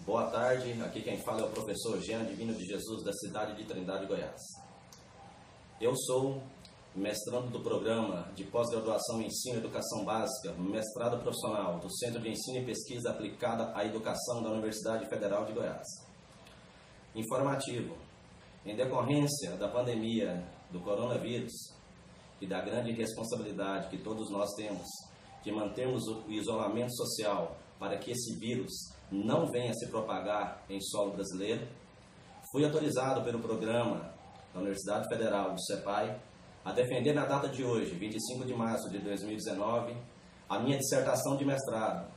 Boa tarde, aqui quem fala é o professor Jean Divino de Jesus, da cidade de Trindade, Goiás. Eu sou mestrando do programa de pós-graduação em Ensino e Educação Básica, mestrado profissional do Centro de Ensino e Pesquisa Aplicada à Educação da Universidade Federal de Goiás. Informativo: em decorrência da pandemia do coronavírus e da grande responsabilidade que todos nós temos de mantermos o isolamento social para que esse vírus não venha se propagar em solo brasileiro, fui autorizado pelo programa da Universidade Federal do CEPAI a defender na data de hoje, 25 de março de 2019, a minha dissertação de mestrado,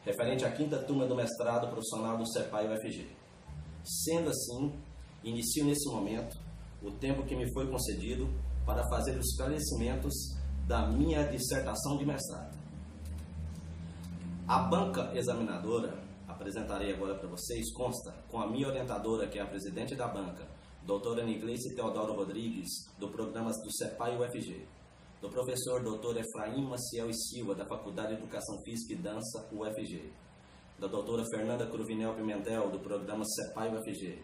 referente à 5ª turma do mestrado profissional do CEPAI UFG. Sendo assim, inicio nesse momento o tempo que me foi concedido para fazer os esclarecimentos da minha dissertação de mestrado. A banca examinadora, apresentarei agora para vocês, consta com a minha orientadora, que é a presidente da banca, doutora Anigleice Teodoro Rodrigues, do programa do CEPAI UFG, do professor Dr. Efraim Maciel e Silva, da Faculdade de Educação Física e Dança UFG, da doutora Fernanda Cruvinel Pimentel, do programa CEPAI UFG,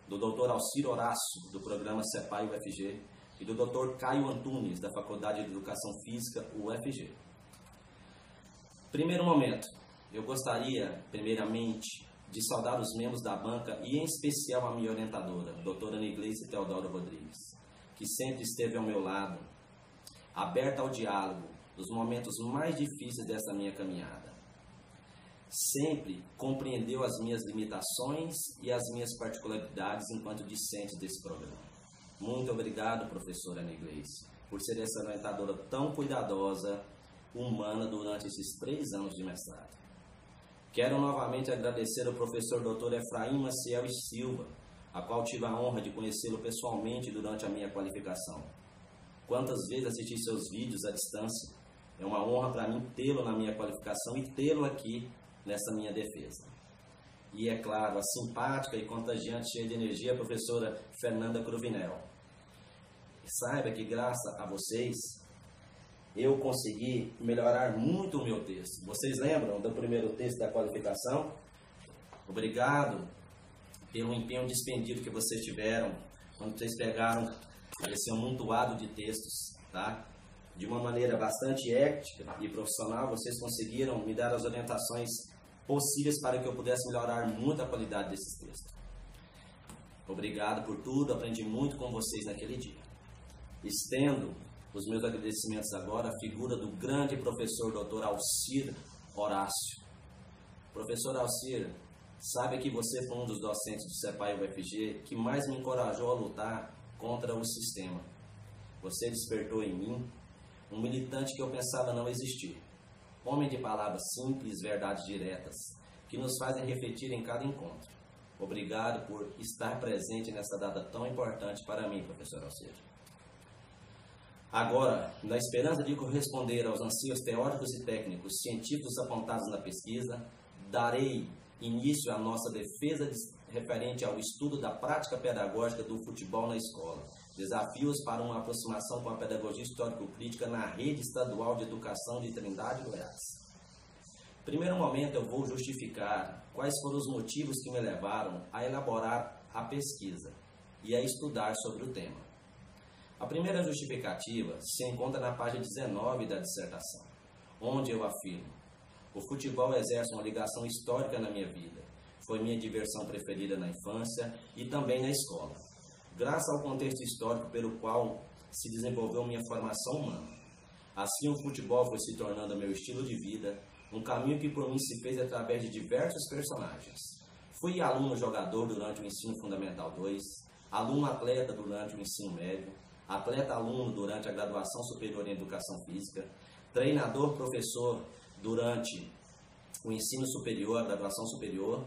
do Dr. Alciro Horácio, do programa CEPAI UFG, e do Dr. Caio Antunes, da Faculdade de Educação Física UFG. Primeiro momento, eu gostaria, primeiramente, de saudar os membros da banca e, em especial, a minha orientadora, doutora Anigleice Teodoro Rodrigues, que sempre esteve ao meu lado, aberta ao diálogo nos momentos mais difíceis dessa minha caminhada. Sempre compreendeu as minhas limitações e as minhas particularidades enquanto discente desse programa. Muito obrigado, professora Anigleice, por ser essa orientadora tão cuidadosa, humana, durante esses 3 anos de mestrado. Quero novamente agradecer ao professor Dr. Efraim Maciel e Silva, a qual tive a honra de conhecê-lo pessoalmente durante a minha qualificação. Quantas vezes assisti seus vídeos à distância, é uma honra para mim tê-lo na minha qualificação e tê-lo aqui nessa minha defesa. E é claro, a simpática e contagiante, cheia de energia, professora Fernanda Cruvinel. Saiba que graças a vocês, eu consegui melhorar muito o meu texto. Vocês lembram do primeiro texto da qualificação? Obrigado pelo empenho despendido que vocês tiveram quando vocês pegaram esse amontoado de textos, tá? De uma maneira bastante ética e profissional, vocês conseguiram me dar as orientações possíveis para que eu pudesse melhorar muito a qualidade desses textos. Obrigado por tudo, aprendi muito com vocês naquele dia. Estendo os meus agradecimentos agora à figura do grande professor Dr. Alciro Horácio. Professor Alciro, sabe que você foi um dos docentes do CEPAI UFG que mais me encorajou a lutar contra o sistema. Você despertou em mim um militante que eu pensava não existir. Homem de palavras simples, verdades diretas, que nos fazem refletir em cada encontro. Obrigado por estar presente nessa data tão importante para mim, professor Alciro. Agora, na esperança de corresponder aos anseios teóricos e técnicos científicos apontados na pesquisa, darei início à nossa defesa referente ao estudo da prática pedagógica do futebol na escola. Desafios para uma aproximação com a pedagogia histórico-crítica na rede estadual de educação de Trindade, Goiás. Primeiro momento, eu vou justificar quais foram os motivos que me levaram a elaborar a pesquisa e a estudar sobre o tema. A primeira justificativa se encontra na página 19 da dissertação, onde eu afirmo: o futebol exerce uma ligação histórica na minha vida. Foi minha diversão preferida na infância e também na escola, graças ao contexto histórico pelo qual se desenvolveu minha formação humana. Assim, o futebol foi se tornando meu estilo de vida, um caminho que por mim se fez através de diversos personagens. Fui aluno-jogador durante o ensino fundamental 2, aluno-atleta durante o ensino médio, atleta-aluno durante a graduação superior em educação física, treinador-professor durante o ensino superior, a graduação superior,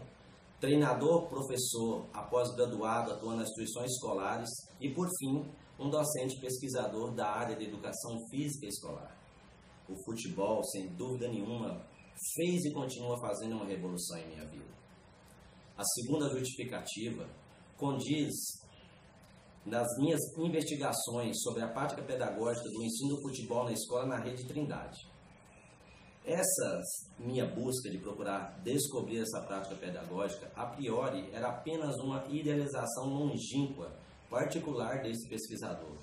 treinador-professor após graduado atuando nas instituições escolares e, por fim, um docente pesquisador da área de educação física escolar. O futebol, sem dúvida nenhuma, fez e continua fazendo uma revolução em minha vida. A segunda justificativa condiz nas minhas investigações sobre a prática pedagógica do ensino do futebol na escola na rede Trindade. Essa minha busca de procurar descobrir essa prática pedagógica, a priori, era apenas uma idealização longínqua, particular desse pesquisador,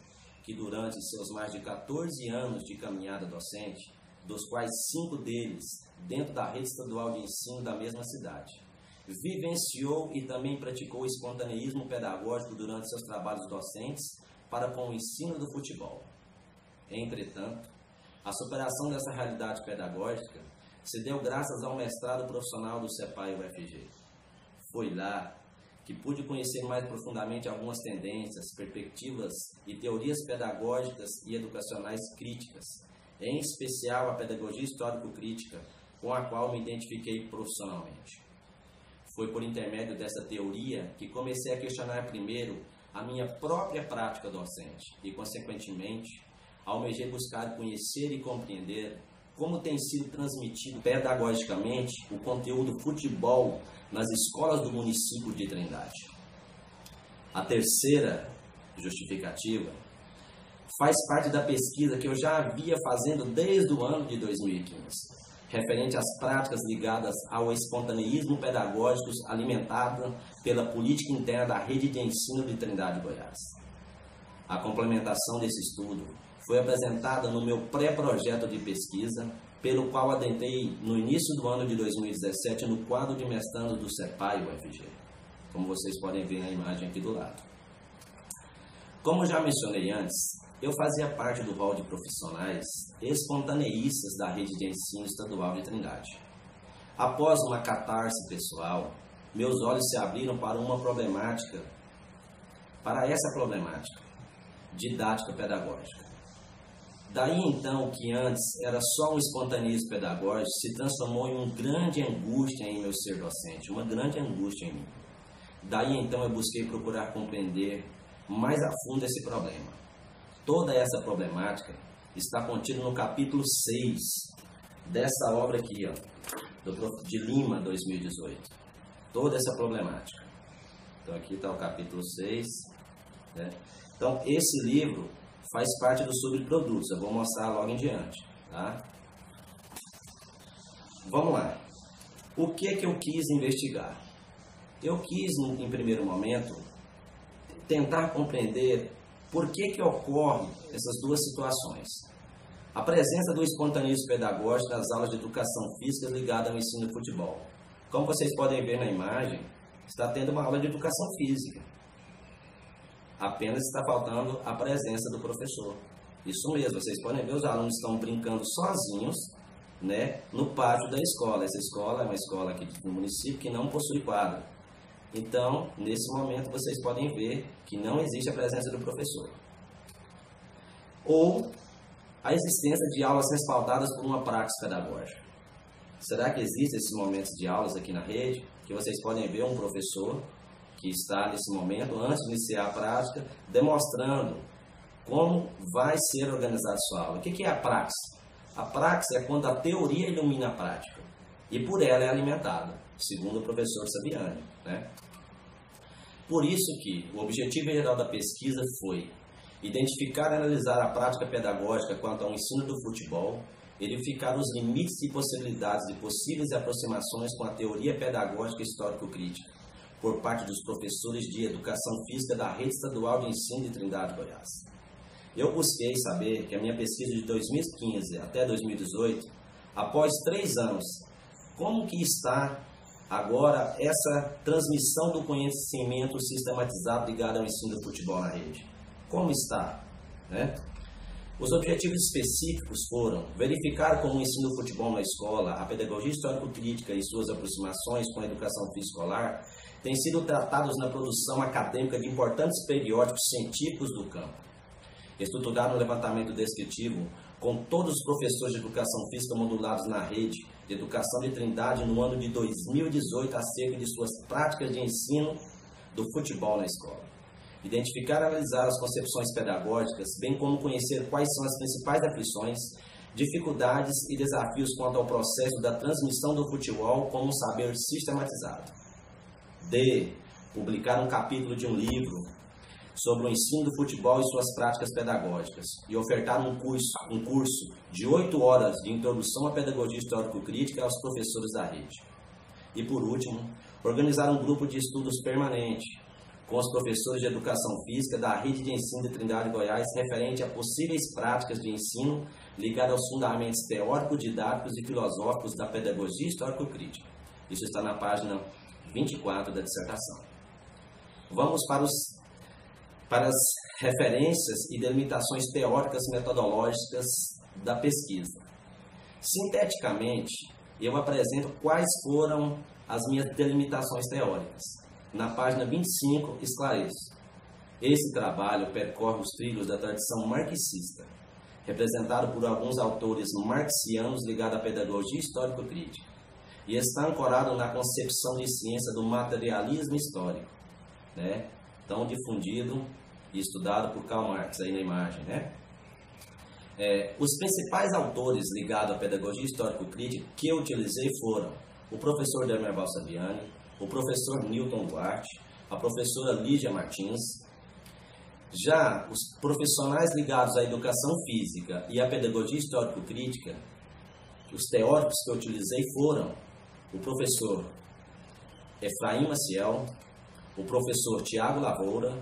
que durante seus mais de 14 anos de caminhada docente, dos quais 5 deles dentro da rede estadual de ensino da mesma cidade, vivenciou e também praticou espontaneísmo pedagógico durante seus trabalhos docentes para com o ensino do futebol. Entretanto, a superação dessa realidade pedagógica se deu graças ao mestrado profissional do CEPAI-UFG. Foi lá que pude conhecer mais profundamente algumas tendências, perspectivas e teorias pedagógicas e educacionais críticas, em especial a pedagogia histórico-crítica, com a qual me identifiquei profissionalmente. Foi por intermédio dessa teoria que comecei a questionar primeiro a minha própria prática docente e, consequentemente, almejei buscar conhecer e compreender como tem sido transmitido pedagogicamente o conteúdo futebol nas escolas do município de Trindade. A terceira justificativa faz parte da pesquisa que eu já havia fazendo desde o ano de 2015, referente às práticas ligadas ao espontaneísmo pedagógico alimentado pela política interna da rede de ensino de Trindade, Goiás. A complementação desse estudo foi apresentada no meu pré-projeto de pesquisa, pelo qual adentrei no início do ano de 2017 no quadro de mestrando do CEPAI-UFG, como vocês podem ver na imagem aqui do lado. Como já mencionei antes, eu fazia parte do rol de profissionais espontaneístas da rede de ensino estadual de Trindade. Após uma catarse pessoal, meus olhos se abriram para essa problemática didática pedagógica. Daí então, o que antes era só um espontaneísmo pedagógico se transformou em uma grande angústia em meu ser docente, uma grande angústia em mim. Daí então eu busquei procurar compreender mais a fundo esse problema. Toda essa problemática está contida no capítulo 6 dessa obra aqui, de Lima, 2018. Toda essa problemática. Então aqui está o capítulo 6. Né? Então esse livro faz parte dos subprodutos, eu vou mostrar logo em diante. Tá? Vamos lá. O que eu quis investigar? Eu quis, em primeiro momento, tentar compreender por que ocorrem essas duas situações. A presença do espontaneísmo pedagógico nas aulas de educação física ligada ao ensino de futebol. Como vocês podem ver na imagem, está tendo uma aula de educação física. Apenas está faltando a presença do professor. Isso mesmo, vocês podem ver, os alunos estão brincando sozinhos, né, no pátio da escola. Essa escola é uma escola aqui do município que não possui quadra. Então, nesse momento, vocês podem ver que não existe a presença do professor. Ou a existência de aulas respaldadas por uma prática pedagógica. Será que existem esses momentos de aulas aqui na rede, que vocês podem ver um professor que está nesse momento, antes de iniciar a prática, demonstrando como vai ser organizada a sua aula. O que é a praxis? A praxis é quando a teoria ilumina a prática e por ela é alimentada, segundo o professor Sabiani. Né? Por isso que o objetivo geral da pesquisa foi identificar e analisar a prática pedagógica quanto ao ensino do futebol, verificar os limites e possibilidades de possíveis aproximações com a teoria pedagógica histórico-crítica, por parte dos professores de educação física da rede estadual de ensino de Trindade, Goiás. Eu busquei saber que a minha pesquisa de 2015 até 2018, após 3 anos, como que está agora essa transmissão do conhecimento sistematizado ligado ao ensino do futebol na rede? Como está? Né? Os objetivos específicos foram verificar como o ensino do futebol na escola, a pedagogia histórico-crítica e suas aproximações com a educação física escolar têm sido tratados na produção acadêmica de importantes periódicos científicos do campo. Estruturar um levantamento descritivo com todos os professores de educação física modulados na rede de educação de Trindade no ano de 2018 acerca de suas práticas de ensino do futebol na escola. Identificar e analisar as concepções pedagógicas, bem como conhecer quais são as principais aflições, dificuldades e desafios quanto ao processo da transmissão do futebol como um saber sistematizado. D. Publicar um capítulo de um livro sobre o ensino do futebol e suas práticas pedagógicas e ofertar um curso de 8 horas de introdução à pedagogia histórico-crítica aos professores da rede. E por último, organizar um grupo de estudos permanente com os professores de educação física da rede de ensino de Trindade, Goiás, referente a possíveis práticas de ensino ligadas aos fundamentos teóricos, didáticos e filosóficos da pedagogia histórico-crítica. Isso está na página 24 da dissertação. Vamos para as referências e delimitações teóricas e metodológicas da pesquisa. Sinteticamente, eu apresento quais foram as minhas delimitações teóricas. Na página 25, esclareço. Esse trabalho percorre os trilhos da tradição marxista, representado por alguns autores marxianos ligados à pedagogia histórico-crítica, e está ancorado na concepção de ciência do materialismo histórico, né? Tão difundido e estudado por Karl Marx aí na imagem, né? Os principais autores ligados à pedagogia histórico-crítica que eu utilizei foram o professor Dermerval Saviani, o professor Newton Duarte, a professora Lígia Martins. Já os profissionais ligados à educação física e à pedagogia histórico-crítica, os teóricos que eu utilizei foram o professor Efraim Maciel, o professor Tiago Lavoura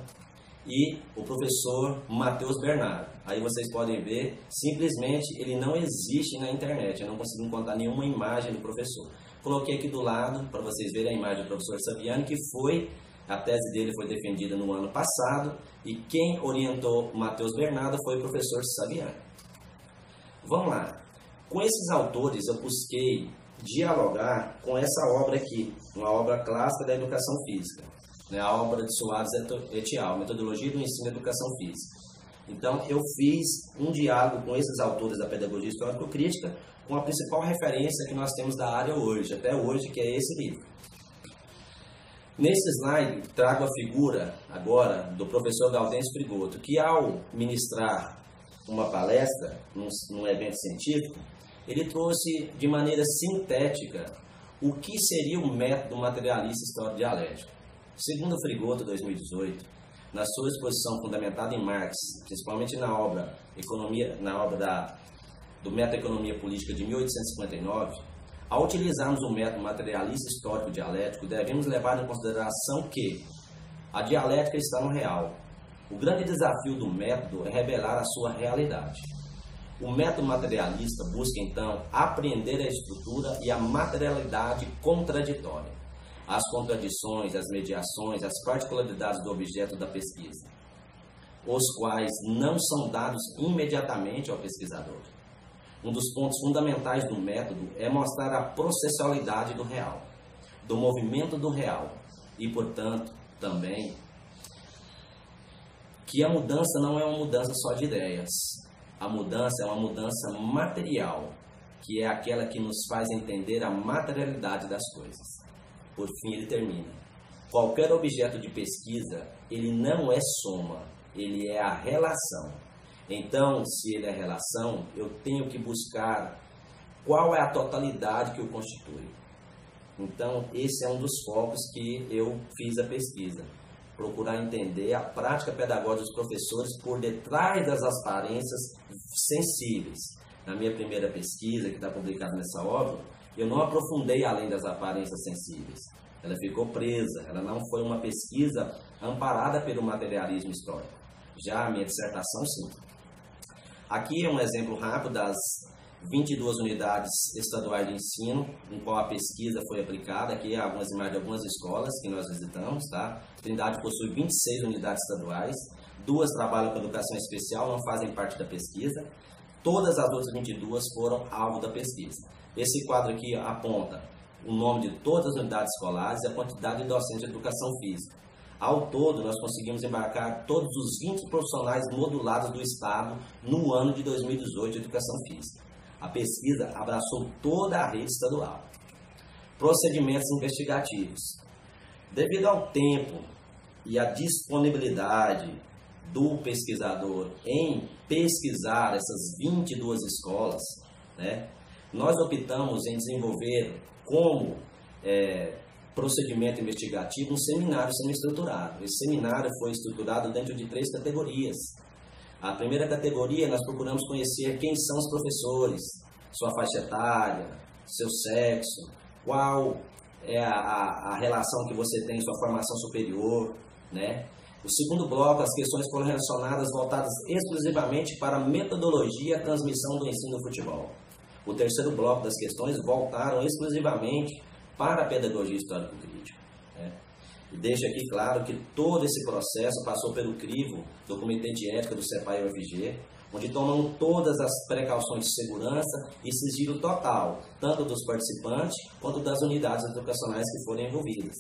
e o professor Matheus Bernardo. Aí vocês podem ver, simplesmente ele não existe na internet, eu não consigo encontrar nenhuma imagem do professor. Coloquei aqui do lado para vocês verem a imagem do professor Saviani, que a tese dele foi defendida no ano passado, e quem orientou o Matheus Bernardo foi o professor Saviani. Vamos lá. Com esses autores eu busquei dialogar com essa obra aqui, uma obra clássica da educação física, né, a obra de Soares et al., Metodologia do Ensino e Educação Física. Então eu fiz um diálogo com esses autores da pedagogia histórico-crítica, com a principal referência que nós temos da área hoje, até hoje, que é esse livro. Nesse slide, trago a figura agora do professor Gaudêncio Frigoto, que ao ministrar uma palestra num evento científico, ele trouxe de maneira sintética o que seria o método materialista histórico-dialético. Segundo Frigoto, 2018, na sua exposição fundamentada em Marx, principalmente na obra do Método Economia Política de 1859, ao utilizarmos o método materialista histórico-dialético, devemos levar em consideração que a dialética está no real. O grande desafio do método é revelar a sua realidade. O método materialista busca, então, apreender a estrutura e a materialidade contraditória, as contradições, as mediações, as particularidades do objeto da pesquisa, os quais não são dados imediatamente ao pesquisador. Um dos pontos fundamentais do método é mostrar a processualidade do real, do movimento do real, e, portanto, também que a mudança não é uma mudança só de ideias. A mudança é uma mudança material, que é aquela que nos faz entender a materialidade das coisas. Por fim, ele termina. Qualquer objeto de pesquisa, ele não é soma, ele é a relação. Então, se ele é relação, eu tenho que buscar qual é a totalidade que o constitui. Então, esse é um dos focos que eu fiz a pesquisa. Procurar entender a prática pedagógica dos professores por detrás das aparências sensíveis. Na minha primeira pesquisa, que está publicada nessa obra, eu não aprofundei além das aparências sensíveis. Ela ficou presa, ela não foi uma pesquisa amparada pelo materialismo histórico. Já a minha dissertação, sim. Aqui é um exemplo rápido das 22 unidades estaduais de ensino, em qual a pesquisa foi aplicada. Aqui há algumas imagens de algumas escolas que nós visitamos, tá? Trindade possui 26 unidades estaduais, 2 trabalham com educação especial, não fazem parte da pesquisa. Todas as outras 22 foram alvo da pesquisa. Esse quadro aqui aponta o nome de todas as unidades escolares e a quantidade de docentes de educação física. Ao todo, nós conseguimos embarcar todos os 20 profissionais modulados do Estado no ano de 2018 de educação física. A pesquisa abraçou toda a rede estadual. Procedimentos investigativos. Devido ao tempo e à disponibilidade do pesquisador em pesquisar essas 22 escolas, né, nós optamos em desenvolver como procedimento investigativo, um seminário sendo estruturado. Esse seminário foi estruturado dentro de 3 categorias. A primeira categoria, nós procuramos conhecer quem são os professores, sua faixa etária, seu sexo, qual é a relação que você tem em sua formação superior, né? O segundo bloco, as questões foram relacionadas, voltadas exclusivamente para a metodologia e a transmissão do ensino do futebol. O terceiro bloco das questões voltaram exclusivamente para a pedagogia histórico-crítica, né? E deixa aqui claro que todo esse processo passou pelo crivo do Comitê de Ética do CEPAI-UFG, onde tomam todas as precauções de segurança e sigilo total, tanto dos participantes quanto das unidades educacionais que forem envolvidas.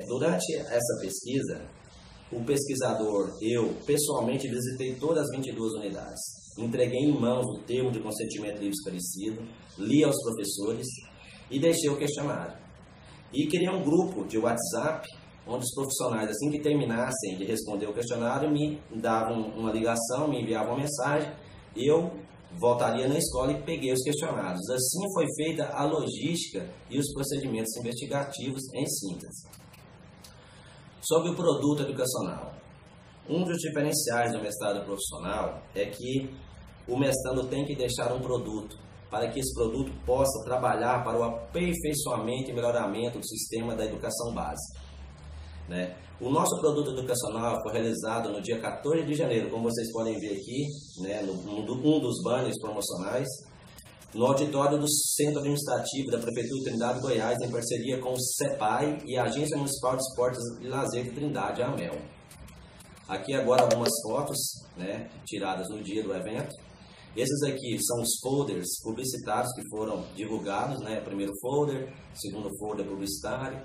Durante essa pesquisa, o pesquisador, eu, pessoalmente visitei todas as 22 unidades, entreguei em mãos o termo de consentimento livre esclarecido, li aos professores e deixei o questionário. E criei um grupo de WhatsApp, onde os profissionais, assim que terminassem de responder o questionário, me davam uma ligação, me enviavam uma mensagem, eu voltaria na escola e peguei os questionários. Assim foi feita a logística e os procedimentos investigativos em síntese. Sobre o produto educacional. Um dos diferenciais do mestrado profissional é que o mestrando tem que deixar um produto, para que esse produto possa trabalhar para o aperfeiçoamento e melhoramento do sistema da educação básica, né? O nosso produto educacional foi realizado no dia 14 de janeiro, como vocês podem ver aqui, né, um dos banners promocionais, no auditório do Centro Administrativo da Prefeitura de Trindade, Goiás, em parceria com o CEPAI e a Agência Municipal de Esportes e Lazer de Trindade, a AMEL. Aqui agora algumas fotos, né, tiradas no dia do evento. Esses aqui são os folders publicitários que foram divulgados, né? Primeiro folder, segundo folder publicitário.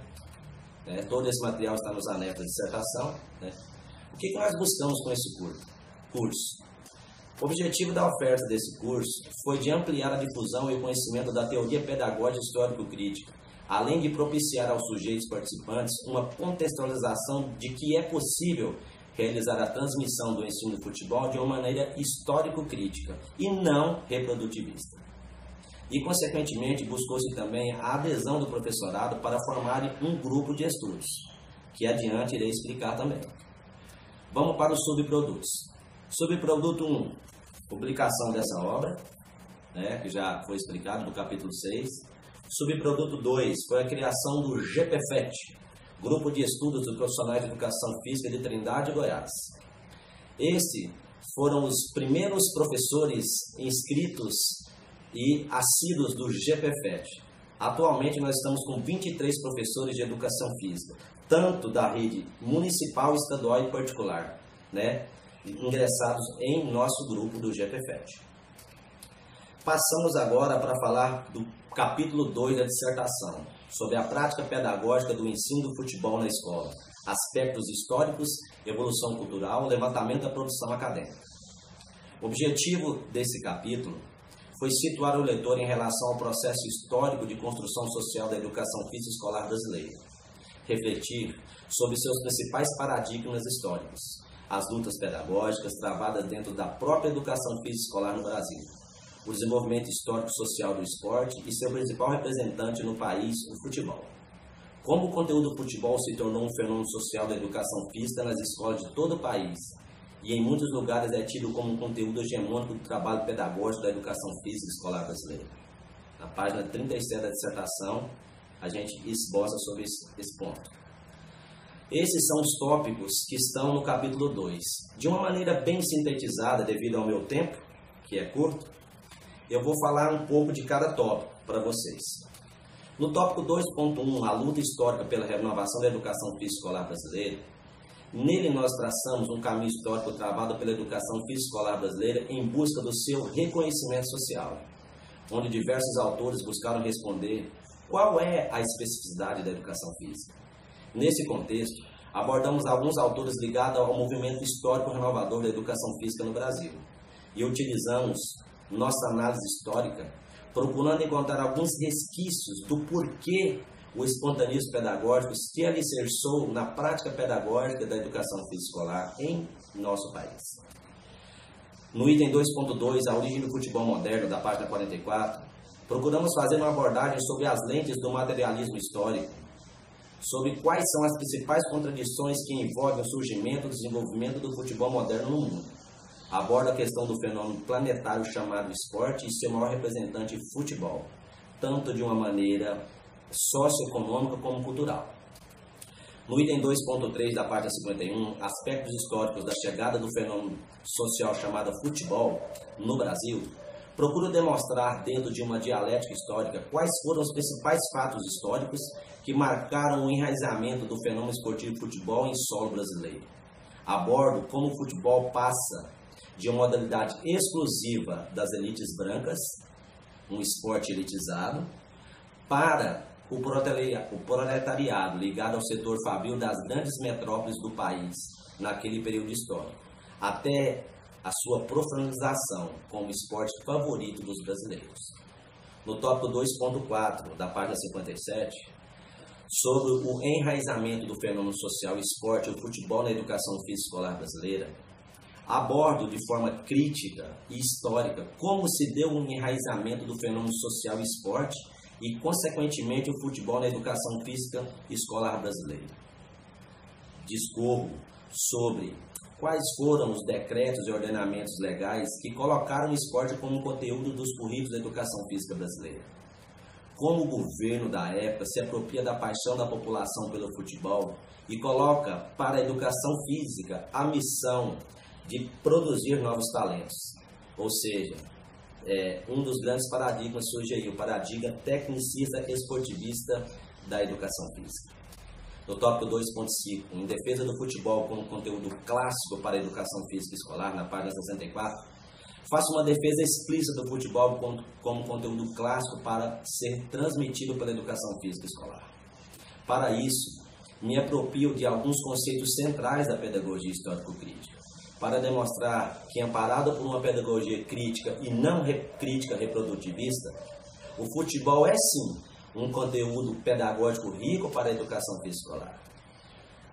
Todo esse material está nos anexos da dissertação, né? O que nós buscamos com esse curso? O objetivo da oferta desse curso foi de ampliar a difusão e o conhecimento da teoria pedagógica histórico-crítica, além de propiciar aos sujeitos participantes uma contextualização de que é possível realizar a transmissão do ensino do futebol de uma maneira histórico-crítica e não reprodutivista. E, consequentemente, buscou-se também a adesão do professorado para formarem um grupo de estudos, que adiante irei explicar também. Vamos para os subprodutos. Subproduto 1, publicação dessa obra, né, que já foi explicado no capítulo 6. Subproduto 2 foi a criação do GPFET, Grupo de Estudos dos Profissionais de Educação Física de Trindade, Goiás. Esses foram os primeiros professores inscritos e assíduos do GPFET. Atualmente nós estamos com 23 professores de Educação Física, tanto da rede municipal, estadual e particular, né, ingressados em nosso grupo do GPFET. Passamos agora para falar do capítulo 2 da dissertação, sobre a prática pedagógica do ensino do futebol na escola, aspectos históricos, evolução cultural, levantamento da produção acadêmica. O objetivo desse capítulo foi situar o leitor em relação ao processo histórico de construção social da educação física escolar brasileira, refletir sobre seus principais paradigmas históricos, as lutas pedagógicas travadas dentro da própria educação física escolar no Brasil, o desenvolvimento histórico-social do esporte e seu principal representante no país, o futebol. Como o conteúdo do futebol se tornou um fenômeno social da educação física nas escolas de todo o país e em muitos lugares é tido como um conteúdo hegemônico do trabalho pedagógico da educação física escolar brasileira. Na página 37 da dissertação, a gente esboça sobre esse ponto. Esses são os tópicos que estão no capítulo 2. De uma maneira bem sintetizada, devido ao meu tempo, que é curto, eu vou falar um pouco de cada tópico para vocês. No tópico 2.1, a luta histórica pela renovação da educação física escolar brasileira, nele nós traçamos um caminho histórico travado pela educação física escolar brasileira em busca do seu reconhecimento social, onde diversos autores buscaram responder qual é a especificidade da educação física. Nesse contexto, abordamos alguns autores ligados ao movimento histórico renovador da educação física no Brasil e utilizamos nossa análise histórica procurando encontrar alguns resquícios do porquê o espontaneismo pedagógico se alicerçou na prática pedagógica da educação física escolar em nosso país. No item 2.2, a origem do futebol moderno, da página 44, procuramos fazer uma abordagem sobre as lentes do materialismo histórico sobre quais são as principais contradições que envolvem o surgimento e desenvolvimento do futebol moderno no mundo. Aborda a questão do fenômeno planetário chamado esporte e seu maior representante, futebol, tanto de uma maneira socioeconômica como cultural. No item 2.3 da página 51, aspectos históricos da chegada do fenômeno social chamado futebol no Brasil, procura demonstrar dentro de uma dialética histórica quais foram os principais fatos históricos que marcaram o enraizamento do fenômeno esportivo futebol em solo brasileiro. Abordo como o futebol passa de uma modalidade exclusiva das elites brancas, um esporte elitizado, para o proletariado ligado ao setor fabril das grandes metrópoles do país naquele período histórico, até a sua profissionalização como esporte favorito dos brasileiros. No tópico 2.4 da página 57, sobre o enraizamento do fenômeno social esporte e o futebol na educação física escolar brasileira, abordo de forma crítica e histórica como se deu o enraizamento do fenômeno social esporte e, consequentemente, o futebol na educação física escolar brasileira. Discorro sobre quais foram os decretos e ordenamentos legais que colocaram o esporte como conteúdo dos currículos da educação física brasileira. Como o governo da época se apropria da paixão da população pelo futebol e coloca para a educação física a missão de produzir novos talentos. Ou seja, um dos grandes paradigmas surge aí, o paradigma tecnicista esportivista da educação física. No tópico 2.5, em defesa do futebol como conteúdo clássico para a educação física escolar, na página 64, faço uma defesa explícita do futebol como conteúdo clássico para ser transmitido pela educação física escolar. Para isso, me aproprio de alguns conceitos centrais da pedagogia histórico-crítica, para demonstrar que, amparado por uma pedagogia crítica e não crítica reprodutivista, o futebol é sim um conteúdo pedagógico rico para a educação física escolar.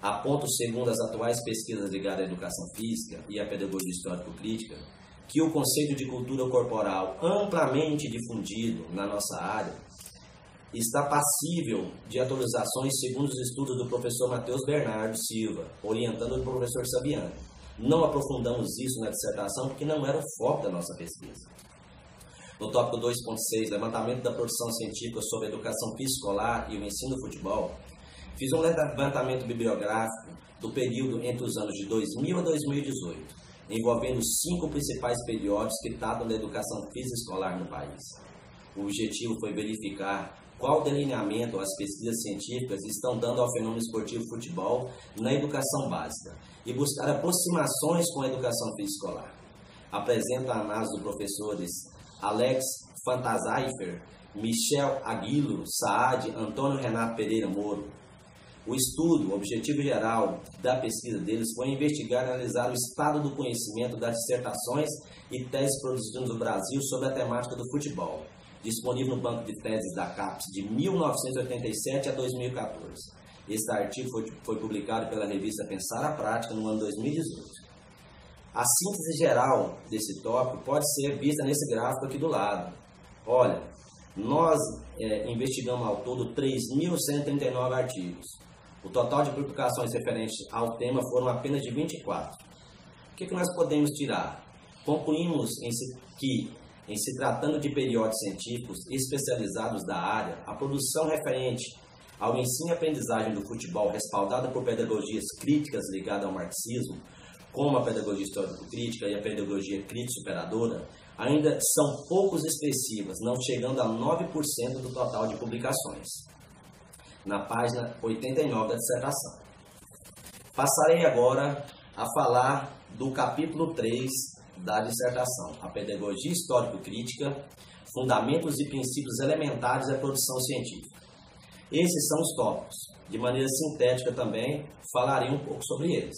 Aponto, segundo as atuais pesquisas ligadas à educação física e à pedagogia histórico-crítica, que o conceito de cultura corporal amplamente difundido na nossa área está passível de atualizações segundo os estudos do professor Matheus Bernardo Silva, orientando o professor Saviani. Não aprofundamos isso na dissertação porque não era o foco da nossa pesquisa. No tópico 2.6, levantamento da produção científica sobre a educação física escolar e o ensino do futebol, fiz um levantamento bibliográfico do período entre os anos de 2000 a 2018, envolvendo 5 principais períodos que tratam da educação física escolar no país. O objetivo foi verificar qual delineamento as pesquisas científicas estão dando ao fenômeno esportivo futebol na educação básica e buscar aproximações com a educação física escolar. Apresento a análise dos professores Alex Fantazaifer, Michel Aguilo Saad, Antônio Renato Pereira Moro. O estudo, o objetivo geral da pesquisa deles foi investigar e analisar o estado do conhecimento das dissertações e teses produzidas no Brasil sobre a temática do futebol, disponível no banco de teses da CAPES de 1987 a 2014. Este artigo foi publicado pela revista Pensar a Prática no ano 2018. A síntese geral desse tópico pode ser vista nesse gráfico aqui do lado. Olha, nós investigamos ao todo 3.139 artigos. O total de publicações referentes ao tema foram apenas de 24. O que nós podemos tirar? Concluímos que, em se tratando de periódicos científicos especializados da área, a produção referente ao ensino e aprendizagem do futebol, respaldada por pedagogias críticas ligadas ao marxismo, como a pedagogia histórico-crítica e a pedagogia crítico-superadora, ainda são poucos expressivas, não chegando a 9% do total de publicações. Na página 89 da dissertação. Passarei agora a falar do capítulo 3 da dissertação, a pedagogia histórico-crítica, fundamentos e princípios elementares da produção científica. Esses são os tópicos. De maneira sintética também, falarei um pouco sobre eles.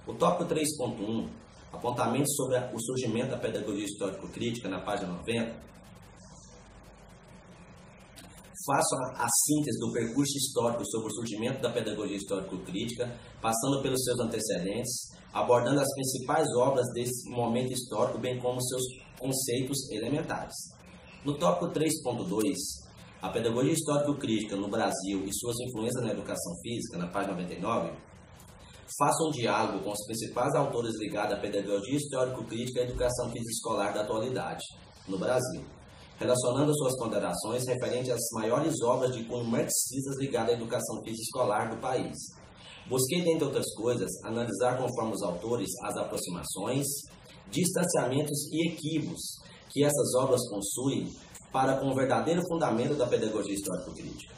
O tópico 3.1, apontamento sobre o surgimento da pedagogia histórico-crítica, na página 90, faço a síntese do percurso histórico sobre o surgimento da pedagogia histórico-crítica, passando pelos seus antecedentes, abordando as principais obras desse momento histórico, bem como seus conceitos elementares. No tópico 3.2, A pedagogia histórico-crítica no Brasil e suas influências na educação física, na página 99, faça um diálogo com os principais autores ligados à pedagogia histórico-crítica e à educação física escolar da atualidade, no Brasil, relacionando suas ponderações referentes às maiores obras de cunho marxistas ligadas à educação física escolar do país. Busquei, dentre outras coisas, analisar conforme os autores as aproximações, distanciamentos e equívocos que essas obras possuem para com o verdadeiro fundamento da pedagogia histórico-crítica.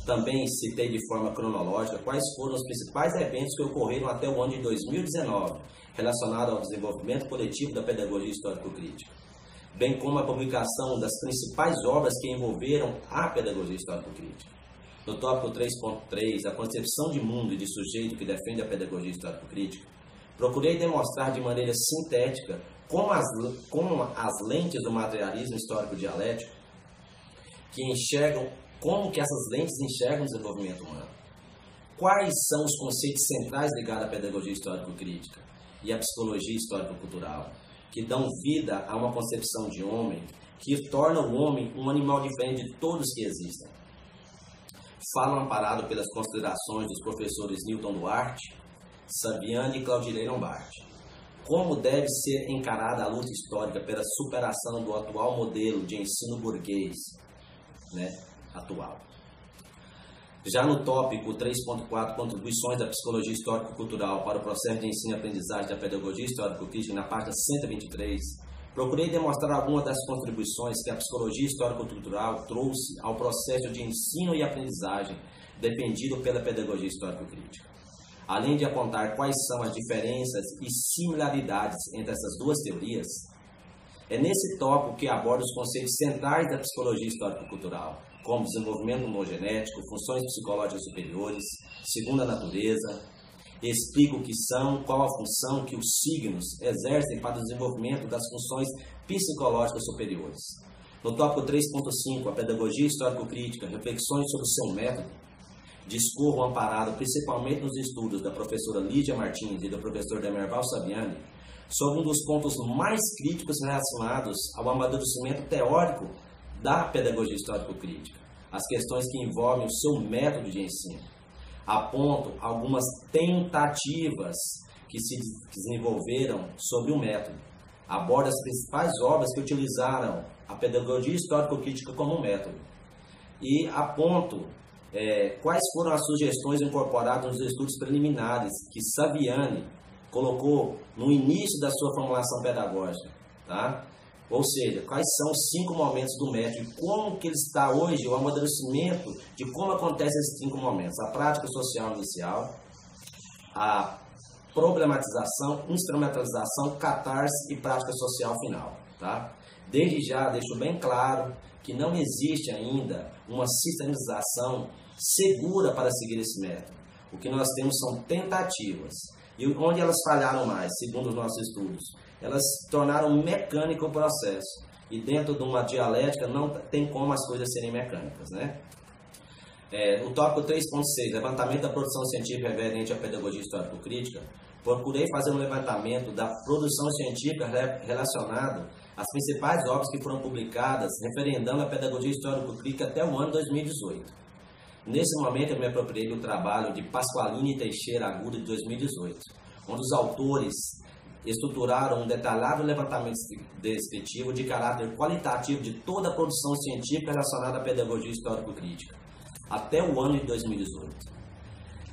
Também citei de forma cronológica quais foram os principais eventos que ocorreram até o ano de 2019, relacionados ao desenvolvimento coletivo da pedagogia histórico-crítica, bem como a publicação das principais obras que envolveram a pedagogia histórico-crítica. No tópico 3.3, a concepção de mundo e de sujeito que defende a pedagogia histórico-crítica, procurei demonstrar de maneira sintética como as lentes do materialismo histórico-dialético como que essas lentes enxergam o desenvolvimento humano. Quais são os conceitos centrais ligados à pedagogia histórico-crítica e à psicologia histórico-cultural, que dão vida a uma concepção de homem que torna o homem um animal diferente de todos que existem. Falo amparado pelas considerações dos professores Newton Duarte, Saviani e Claudilei Lombardi. Como deve ser encarada a luta histórica pela superação do atual modelo de ensino burguês, atual. Já no tópico 3.4, contribuições da psicologia histórico-cultural para o processo de ensino e aprendizagem da pedagogia histórico-crítica, na página 123, procurei demonstrar algumas das contribuições que a psicologia histórico-cultural trouxe ao processo de ensino e aprendizagem defendido pela pedagogia histórico-crítica, além de apontar quais são as diferenças e similaridades entre essas duas teorias. É nesse tópico que abordo os conceitos centrais da psicologia histórico-cultural, como desenvolvimento homogenético, funções psicológicas superiores, segunda natureza. Explico o que são, qual a função que os signos exercem para o desenvolvimento das funções psicológicas superiores. No tópico 3.5, a pedagogia histórico-crítica, reflexões sobre o seu método, discorro amparado principalmente nos estudos da professora Lídia Martins e do professor Demerval Saviani, sobre um dos pontos mais críticos relacionados ao amadurecimento teórico da pedagogia histórico-crítica, as questões que envolvem o seu método de ensino. Aponto algumas tentativas que se desenvolveram sobre o método. Abordo as principais obras que utilizaram a pedagogia histórico-crítica como método. E aponto quais foram as sugestões incorporadas nos estudos preliminares que Saviani colocou no início da sua formulação pedagógica, tá? Ou seja, quais são os 5 momentos do método e como que ele está hoje, o amadurecimento de como acontecem esses 5 momentos. A prática social inicial, a problematização, instrumentalização, catarse e prática social final, tá? Desde já deixo bem claro que não existe ainda uma sistematização segura para seguir esse método. O que nós temos são tentativas. E onde elas falharam mais, segundo os nossos estudos? Elas tornaram mecânico o processo. E dentro de uma dialética não tem como as coisas serem mecânicas, né? O tópico 3.6, levantamento da produção científica referente à pedagogia histórico-crítica, procurei fazer um levantamento da produção científica relacionado às principais obras que foram publicadas referendando a pedagogia histórico-crítica até o ano 2018. Nesse momento eu me apropriei do trabalho de Pasqualini e Teixeira Aguda de 2018, onde os autores estruturaram um detalhado levantamento descritivo de caráter qualitativo de toda a produção científica relacionada à pedagogia histórico-crítica, até o ano de 2018.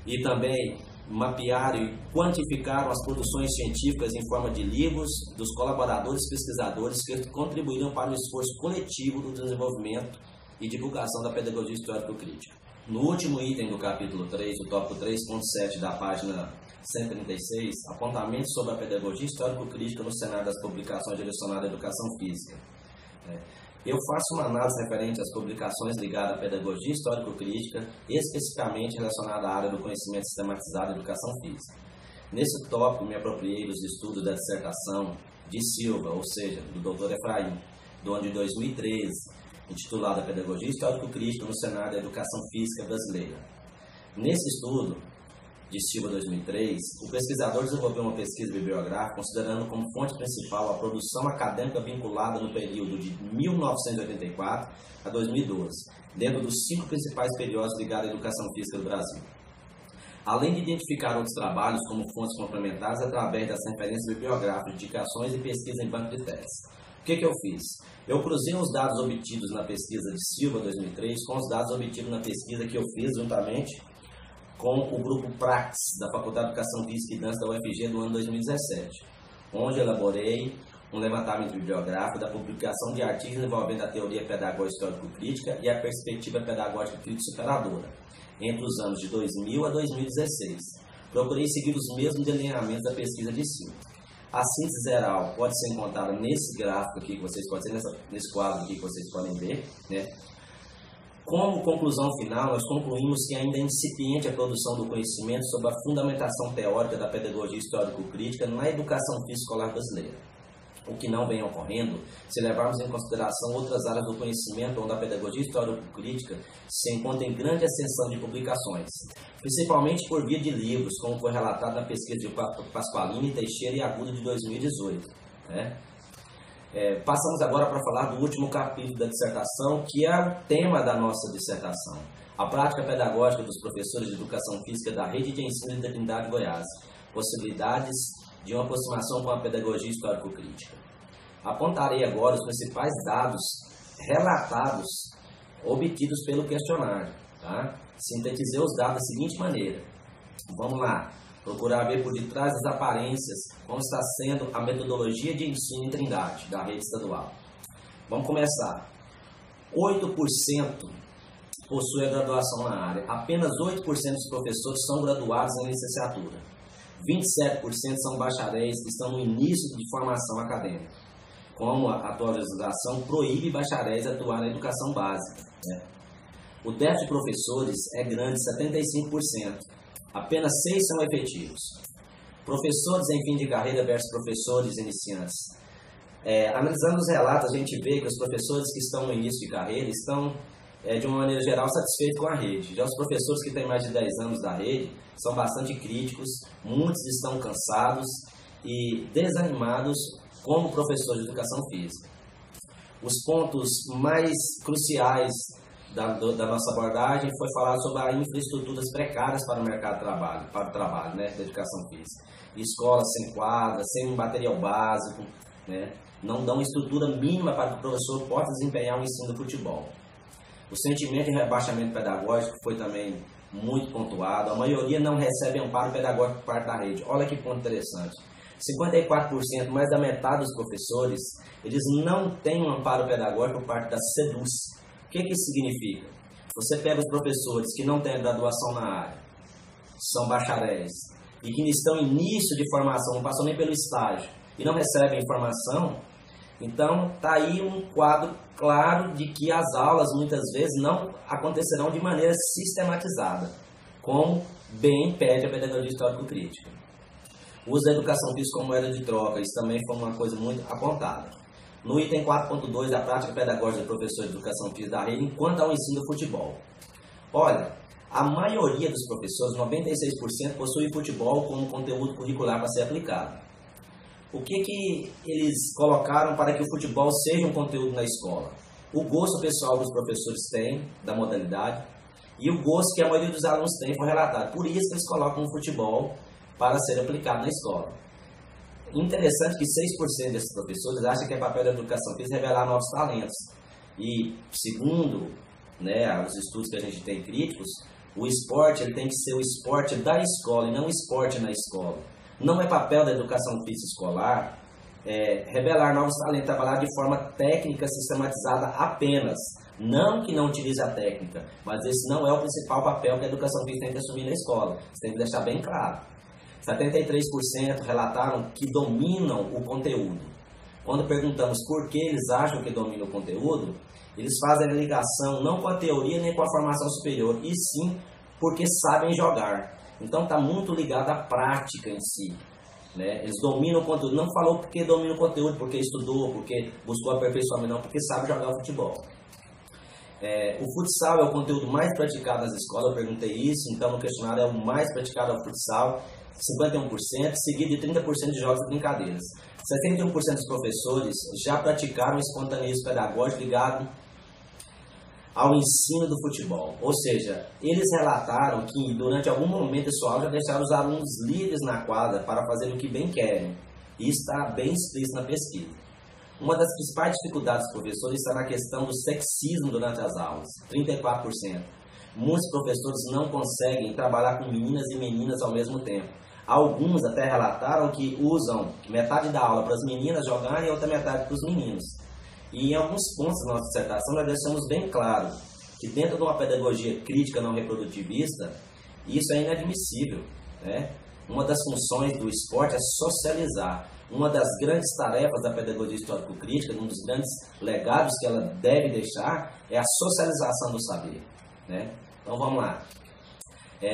E também mapearam e quantificaram as produções científicas em forma de livros dos colaboradores pesquisadores que contribuíram para o esforço coletivo do desenvolvimento e divulgação da pedagogia histórico-crítica. No último item do capítulo 3, o tópico 3.7 da página 136, apontamentos sobre a pedagogia histórico-crítica no cenário das publicações direcionadas à educação física. Eu faço uma análise referente às publicações ligadas à pedagogia histórico-crítica, especificamente relacionada à área do conhecimento sistematizado e educação física. Nesse tópico, me apropriei dos estudos da dissertação de Silva, ou seja, do Dr. Efraim, do ano de 2013, intitulada Pedagogia Histórico-Crítica no cenário da educação física brasileira. Nesse estudo, de Silva 2003, o pesquisador desenvolveu uma pesquisa bibliográfica considerando como fonte principal a produção acadêmica vinculada no período de 1984 a 2012, dentro dos 5 principais periódicos ligados à educação física do Brasil. Além de identificar outros trabalhos como fontes complementares através das referências bibliográficas, indicações e pesquisa em banco de teses. O que eu fiz? Eu cruzei os dados obtidos na pesquisa de Silva 2003 com os dados obtidos na pesquisa que eu fiz juntamente com o grupo Praxis, da Faculdade de Educação Física e Dança da UFG do ano 2017, onde elaborei um levantamento bibliográfico da publicação de artigos envolvendo a teoria pedagógica histórico-crítica e a perspectiva pedagógica crítico-superadora, entre os anos de 2000 a 2016. Procurei seguir os mesmos delineamentos da pesquisa de Silva. A síntese geral pode ser encontrada nesse gráfico aqui, que vocês podem ver, nesse quadro aqui que vocês podem ver, né? Como conclusão final, nós concluímos que ainda é incipiente a produção do conhecimento sobre a fundamentação teórica da pedagogia histórico-crítica na educação física escolar brasileira, o que não vem ocorrendo se levarmos em consideração outras áreas do conhecimento onde a pedagogia histórico-crítica se encontra em grande ascensão de publicações, principalmente por via de livros, como foi relatado na pesquisa de Pasqualini, Teixeira e Agudo de 2018, né? Passamos agora para falar do último capítulo da dissertação, que é o tema da nossa dissertação: a prática pedagógica dos professores de educação física da rede de ensino da Trindade de Goiás, possibilidades de uma aproximação com a pedagogia histórico-crítica. Apontarei agora os principais dados relatados, obtidos pelo questionário. Tá? Sintetizei os dados da seguinte maneira. Vamos lá. Procurar ver por detrás das aparências como está sendo a metodologia de ensino em Trindade, da rede estadual. Vamos começar. 8% possui a graduação na área. Apenas 8% dos professores são graduados em licenciatura. 27% são bacharéis que estão no início de formação acadêmica. Como a atual legislação proíbe bacharéis atuar na educação básica, né? O déficit de professores é grande, 75%. Apenas 6 são efetivos. Professores em fim de carreira versus professores iniciantes. Analisando os relatos, a gente vê que os professores que estão no início de carreira estão, de uma maneira geral, satisfeitos com a rede. Já os professores que têm mais de 10 anos da rede são bastante críticos, muitos estão cansados e desanimados como professores de educação física. Os pontos mais cruciais da nossa abordagem foi falar sobre as infraestruturas precárias para o mercado de trabalho, para o trabalho, né, da educação física. Escolas sem quadra, sem material básico, né, não dão estrutura mínima para que o professor possa desempenhar o ensino do futebol. O sentimento de rebaixamento pedagógico foi também muito pontuado. A maioria não recebe amparo pedagógico por parte da rede. Olha que ponto interessante. 54%, mais da metade dos professores, eles não têm um amparo pedagógico por parte da SEDUS. O que isso significa? Você pega os professores que não têm graduação na área, são bacharéis, e que estão em início de formação, não passam nem pelo estágio, e não recebem formação, então está aí um quadro claro de que as aulas muitas vezes não acontecerão de maneira sistematizada, como bem pede a pedagogia histórico-crítica. O uso da educação física como moeda de troca, isso também foi uma coisa muito apontada. No item 4.2, a prática pedagógica do professor de educação física da rede enquanto ao ensino do futebol. Olha, a maioria dos professores, 96%, possui futebol como conteúdo curricular para ser aplicado. O que eles colocaram para que o futebol seja um conteúdo na escola? O gosto pessoal que os professores têm da modalidade e o gosto que a maioria dos alunos tem foi relatado. Por isso que eles colocam o futebol para ser aplicado na escola. Interessante que 6% desses professores acham que é papel da educação física revelar novos talentos. E, segundo, né, os estudos que a gente tem críticos, o esporte ele tem que ser o esporte da escola e não o esporte na escola. Não é papel da educação física escolar revelar novos talentos, trabalhar de forma técnica sistematizada apenas. Não que não utilize a técnica, mas esse não é o principal papel que a educação física tem que assumir na escola. Você tem que deixar bem claro. 73% relataram que dominam o conteúdo. Quando perguntamos por que eles acham que dominam o conteúdo, eles fazem a ligação não com a teoria nem com a formação superior, e sim porque sabem jogar. Então está muito ligado à prática em si, né? Eles dominam o conteúdo. Não falou porque domina o conteúdo, porque estudou, porque buscou aperfeiçoamento, não, porque sabe jogar o futebol. O futsal é o conteúdo mais praticado nas escolas, eu perguntei isso, então no questionário é o mais praticado o futsal. 51%, seguido de 30% de jogos e brincadeiras. 61% dos professores já praticaram espontaneismo pedagógico ligado ao ensino do futebol. Ou seja, eles relataram que durante algum momento de sua aula já deixaram os alunos livres na quadra para fazer o que bem querem. Isso está bem explícito na pesquisa. Uma das principais dificuldades dos professores está na questão do sexismo durante as aulas, 34%. Muitos professores não conseguem trabalhar com meninas e meninas ao mesmo tempo. Alguns até relataram que usam metade da aula para as meninas jogarem e outra metade para os meninos. E em alguns pontos da nossa dissertação nós deixamos bem claro que dentro de uma pedagogia crítica não reprodutivista, isso é inadmissível, né? Uma das funções do esporte é socializar. Uma das grandes tarefas da pedagogia histórico-crítica, um dos grandes legados que ela deve deixar, é a socialização do saber, né? Então vamos lá.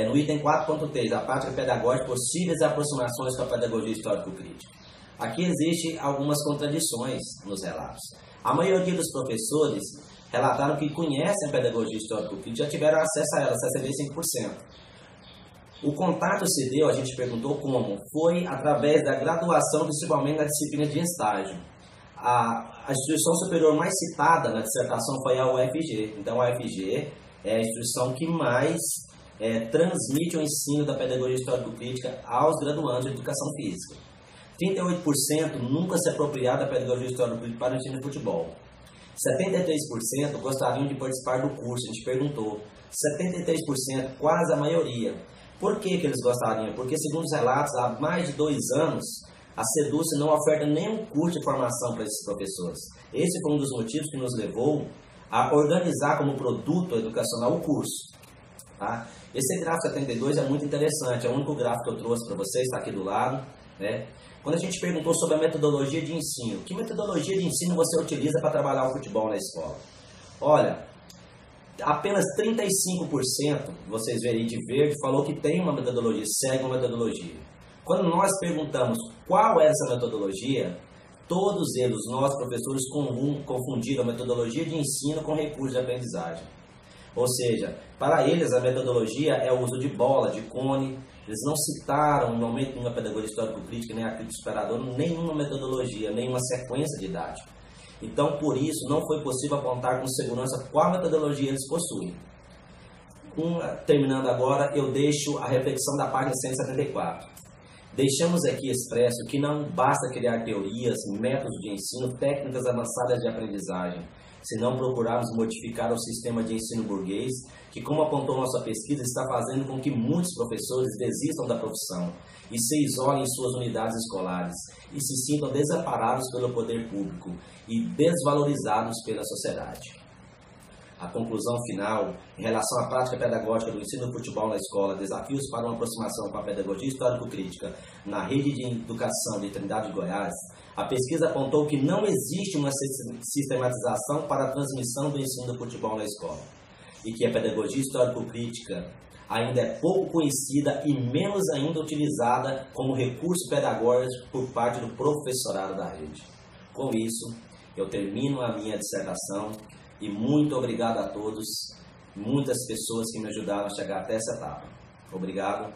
No item 4.3, a prática pedagógica, possíveis aproximações com a pedagogia histórico-crítica. Aqui existem algumas contradições nos relatos. A maioria dos professores relataram que conhecem a pedagogia histórico-crítica e já tiveram acesso a ela, 65%. O contato se deu, a gente perguntou como, foi através da graduação, principalmente na disciplina de estágio. A instituição superior mais citada na dissertação foi a UFG. Então a UFG é a instituição que mais transmite o ensino da pedagogia histórico-crítica aos graduandos de educação física. 38% nunca se apropriaram da pedagogia histórico-crítica para o ensino de futebol. 73% gostariam de participar do curso, a gente perguntou. 73%, quase a maioria. Por que eles gostariam? Porque, segundo os relatos, há mais de 2 anos, a SEDUC não oferta nenhum curso de formação para esses professores. Esse foi um dos motivos que nos levou a organizar como produto educacional o curso. Tá? Esse gráfico 72 é muito interessante, é o único gráfico que eu trouxe para vocês, está aqui do lado, né? Quando a gente perguntou sobre a metodologia de ensino, que metodologia de ensino você utiliza para trabalhar o futebol na escola? Olha, apenas 35%, vocês verem de verde, falou que tem uma metodologia, segue uma metodologia. Quando nós perguntamos qual é essa metodologia, todos eles, nós professores, confundiram a metodologia de ensino com recursos de aprendizagem. Ou seja, para eles a metodologia é o uso de bola, de cone. Eles não citaram, no momento, nenhuma pedagogia histórico-crítica, nem a crítica superadora, nenhuma metodologia, nenhuma sequência didática. Então, por isso, não foi possível apontar com segurança qual metodologia eles possuem. Terminando agora, eu deixo a reflexão da página 174. Deixamos aqui expresso que não basta criar teorias, métodos de ensino, técnicas avançadas de aprendizagem, se não procurarmos modificar o sistema de ensino burguês, que, como apontou nossa pesquisa, está fazendo com que muitos professores desistam da profissão e se isolem em suas unidades escolares e se sintam desamparados pelo poder público e desvalorizados pela sociedade. A conclusão final, em relação à prática pedagógica do ensino do futebol na escola, desafios para uma aproximação com a pedagogia histórico-crítica na rede de educação de Trindade de Goiás, a pesquisa apontou que não existe uma sistematização para a transmissão do ensino do futebol na escola e que a pedagogia histórico-crítica ainda é pouco conhecida e menos ainda utilizada como recurso pedagógico por parte do professorado da rede. Com isso, eu termino a minha dissertação e muito obrigado a todos, muitas pessoas que me ajudaram a chegar até essa etapa. Obrigado.